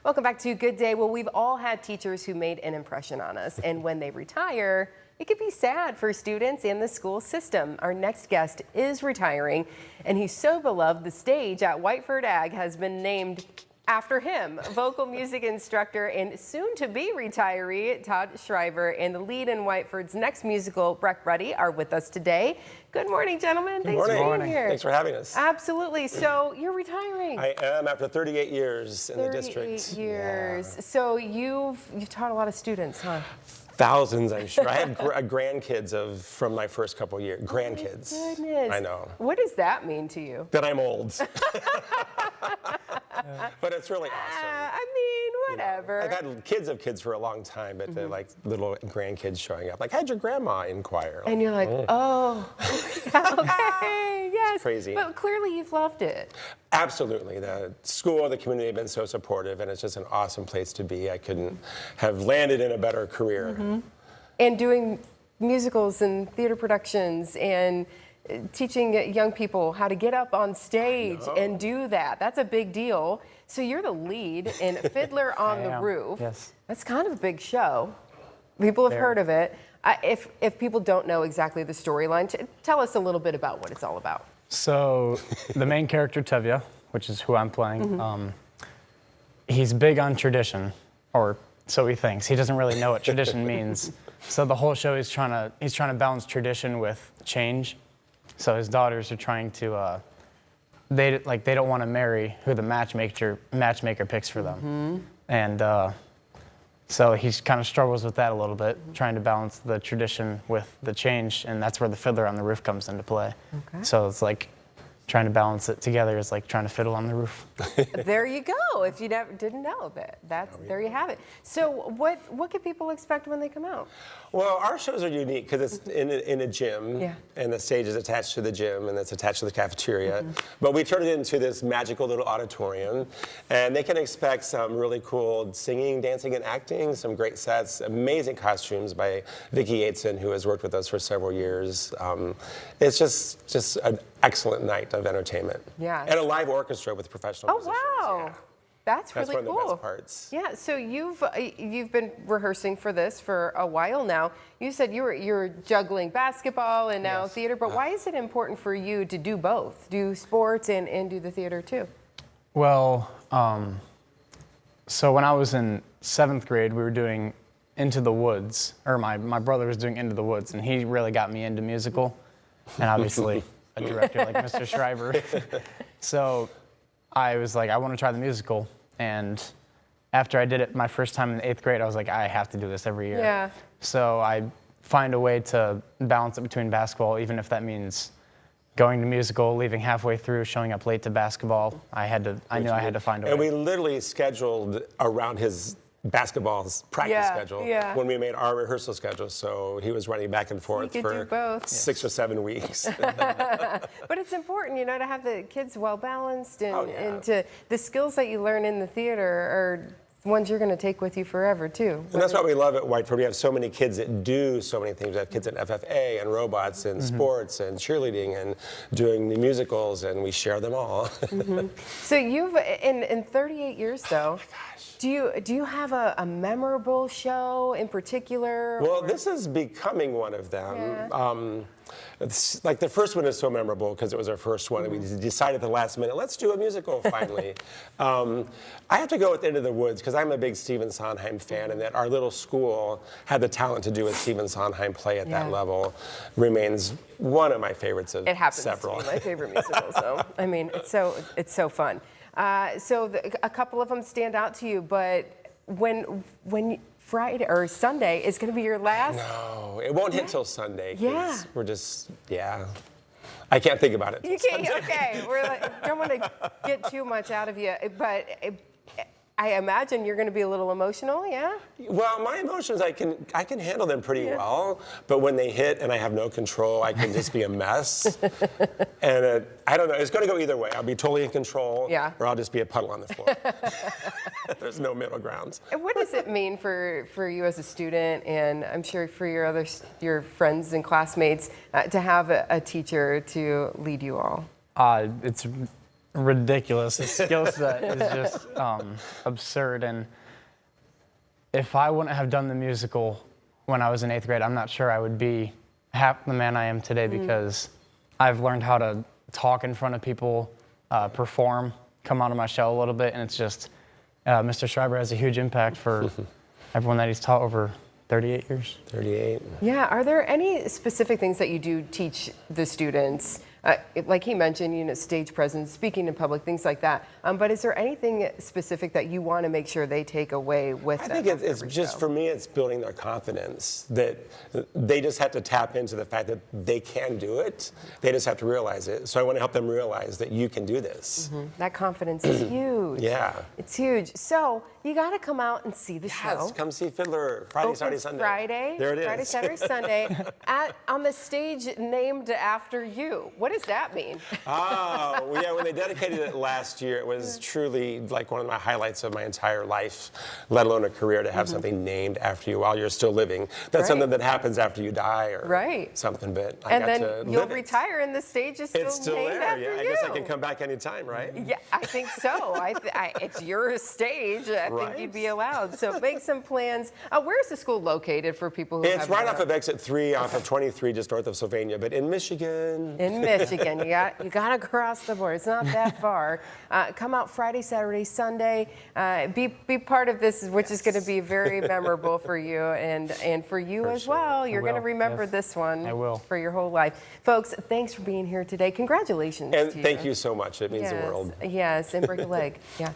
Welcome back to Good Day. Well, we've all had teachers who made an impression on us, and when they retire, it could be sad for students and the school system. Our next guest is retiring, and he's so beloved, the stage at Whiteford Ag has been named after him. Vocal music instructor and soon-to-be retiree Todd Schreiber and the lead in Whiteford's next musical, Brek, Ruddy, are with us today. Good morning, gentlemen. Good morning. Thanks for being here. Thanks for having us. Absolutely. So you're retiring. I am after 38 years in the district. 38 years. Yeah. So you've taught a lot of students, huh? Thousands, I'm sure. I have grandkids from my first couple of years. Grandkids. Oh my goodness. I know. What does that mean to you? That I'm old. But it's really awesome. I mean, whatever. I've had kids of kids for a long time, but they're like little grandkids showing up. Like, how'd your grandma inquire? And you're like, oh, okay, yes. It's crazy. But clearly you've loved it. Absolutely. The school, the community have been so supportive, and it's just an awesome place to be. I couldn't have landed in a better career. And doing musicals and theater productions and teaching young people how to get up on stage and do that. That's a big deal. So you're the lead in Fiddler on the Roof. Yes. That's kind of a big show. People have heard of it. If people don't know exactly the storyline, tell us a little bit about what it's all about. So the main character, Tevye, which is who I'm playing, he's big on tradition, or so he thinks. He doesn't really know what tradition means. So the whole show he's trying to balance tradition with change. So his daughters are trying to, they don't want to marry who the matchmaker picks for them. And so he kind of struggles with that a little bit, trying to balance the tradition with the change, and that's where the Fiddler on the Roof comes into play. Okay. So it's like trying to balance it together is like trying to fiddle on the roof. There you go. If you didn't know that, there you have it. So what can people expect when they come out? Well, our shows are unique because it's in a gym, and the stage is attached to the gym, and it's attached to the cafeteria. But we turn it into this magical little auditorium, and they can expect some really cool singing, dancing, and acting, some great sets, amazing costumes by Vicki Yateson, who has worked with us for several years. It's just an excellent night of entertainment. Yeah. And a live orchestra with professional musicians. Oh, wow. Yeah. That's really one cool. of the best parts. Yeah, so you've been rehearsing for this for a while now. You said you're juggling basketball and now theater, but why is it important for you to do both? Do sports and do the theater too? Well, so when I was in 7th grade, we were doing Into the Woods, or my brother was doing Into the Woods, and he really got me into musical, and obviously a director like Mr. Schreiber. So I was like, I want to try the musical, and after I did it my first time in 8th grade, I was like, I have to do this every year. Yeah. So I find a way to balance it between basketball, even if that means going to musical, leaving halfway through, showing up late to basketball. I knew I had to find a way. And we literally scheduled around his basketball practice schedule when we made our rehearsal schedule. So he was running back and forth for 6 or 7 weeks. But it's important, to have the kids well balanced and the skills that you learn in the theater are ones you're going to take with you forever too. And that's what we love at Whiteford. We have so many kids that do so many things. We have kids in FFA and robots and sports and cheerleading and doing the musicals, and we share them all. So you've in 38 years though. Oh my gosh. Do you have a memorable show in particular? Well, this is becoming one of them. It's like the first one is so memorable because it was our first one, and we decided at the last minute, let's do a musical finally. I have to go with Into the Woods because I'm a big Stephen Sondheim fan, and that our little school had the talent to do a Stephen Sondheim play at that level remains one of my favorites of several. It happens to be my favorite musical, so I mean, it's so fun. So a couple of them stand out to you, but when Friday or Sunday is going to be your last? No, it won't hit till Sunday. Yeah. We're just, I can't think about it. You can't, okay. Don't want to get too much out of you, but I imagine you're going to be a little emotional, yeah? Well, my emotions, I can handle them pretty well, but when they hit and I have no control, I can just be a mess. And I don't know, it's going to go either way. I'll be totally in control, or I'll just be a puddle on the floor. There's no middle ground. What does it mean for you as a student, and I'm sure for your friends and classmates, to have a teacher to lead you all? ridiculous. His skill set is just absurd. And if I wouldn't have done the musical when I was in 8th grade, I'm not sure I would be half the man I am today, because I've learned how to talk in front of people, perform, come out of my shell a little bit, and it's just, Mr. Schreiber has a huge impact for everyone that he's taught over 38 years. 38. Yeah, are there any specific things that you do teach the students? Like he mentioned, stage presence, speaking in public, things like that. But is there anything specific that you want to make sure they take away with them? I think it's just, for me, it's building their confidence, that they just have to tap into the fact that they can do it. They just have to realize it. So I want to help them realize that you can do this. That confidence is huge. Yeah. It's huge. So you got to come out and see the show. Yes, come see Fiddler Friday, Saturday, Sunday. Friday. There it is. Friday, Saturday, Sunday on the stage named after you. What does that mean? Oh, well, yeah, when they dedicated it last year, it was truly like one of my highlights of my entire life, let alone a career, to have something named after you while you're still living. That's something that happens after you die or something, but I got to live it. And then you'll retire and the stage is still named there. after Yeah, you. I guess I can come back anytime, right? Yeah, I think so. It's your stage. I think you'd be allowed. So make some plans. Where's the school located for people who It's right off of exit 3, off of 23, just north of Sylvania, but in Michigan. In Michigan. You got to cross the border. It's not that far. Come out Friday, Saturday, Sunday. Be part of this, which is going to be very memorable for you and for you as well. You're going to remember this one for your whole life. Folks, thanks for being here today. Congratulations. And to thank you so much. It means the world. Yes, and break a leg. Yeah.